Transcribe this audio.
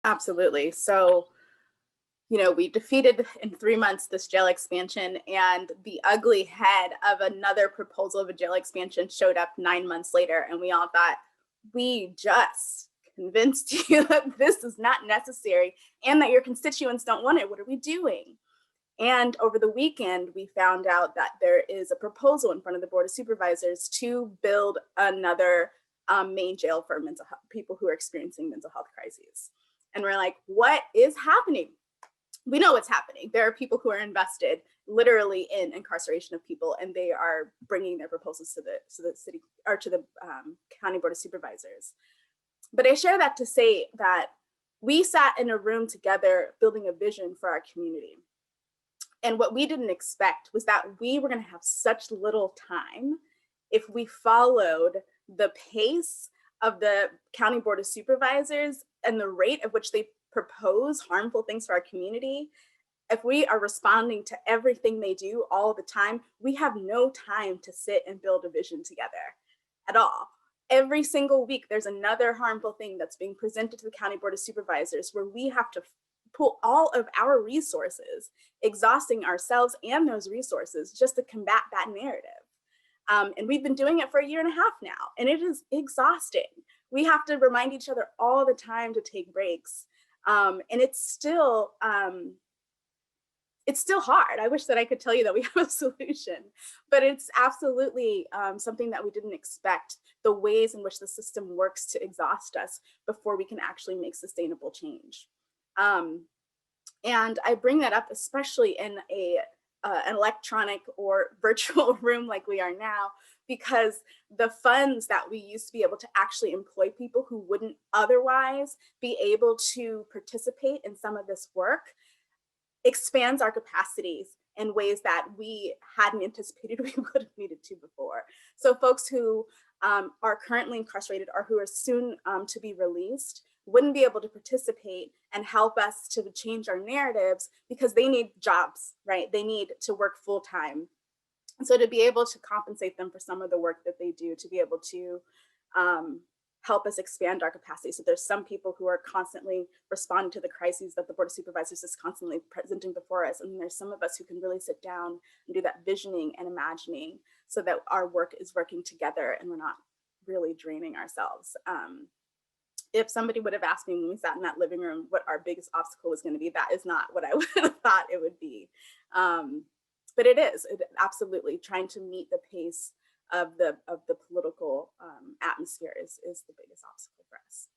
Absolutely. So, we defeated in 3 months this jail expansion, and the ugly head of another proposal of a jail expansion showed up 9 months later, and we all thought, we just convinced you that this is not necessary and that your constituents don't want it. What are we doing? And over the weekend, we found out that there is a proposal in front of the Board of Supervisors to build another main jail for mental health, people who are experiencing mental health crises. And we're like, what is happening? We know what's happening. There are people who are invested literally in incarceration of people, and they are bringing their proposals to the city or to the county board of supervisors. But I share that to say that we sat in a room together building a vision for our community. And what we didn't expect was that we were going to have such little time if we followed the pace of the county board of supervisors and the rate at which they propose harmful things for our community. If we are responding to everything they do all the time, we have no time to sit and build a vision together at all. Every single week, there's another harmful thing that's being presented to the county board of supervisors where we have to pull all of our resources, exhausting ourselves and those resources just to combat that narrative. And we've been doing it for 1.5 years now, and it is exhausting. We have to remind each other all the time to take breaks. And it's still hard. I wish that I could tell you that we have a solution, but it's absolutely something that we didn't expect, the ways in which the system works to exhaust us before we can actually make sustainable change. And I bring that up especially in an electronic or virtual room like we are now, because the funds that we used to be able to actually employ people who wouldn't otherwise be able to participate in some of this work expands our capacities in ways that we hadn't anticipated we would have needed to before. So folks who are currently incarcerated or who are soon to be released wouldn't be able to participate and help us to change our narratives because they need jobs, right? They need to work full time. So to be able to compensate them for some of the work that they do, to be able to help us expand our capacity. So there's some people who are constantly responding to the crises that the Board of Supervisors is constantly presenting before us. And there's some of us who can really sit down and do that visioning and imagining so that our work is working together and we're not really draining ourselves. If somebody would have asked me when we sat in that living room what our biggest obstacle was going to be, that is not what I would have thought it would be. But it is absolutely trying to meet the pace of the political atmosphere is the biggest obstacle for us.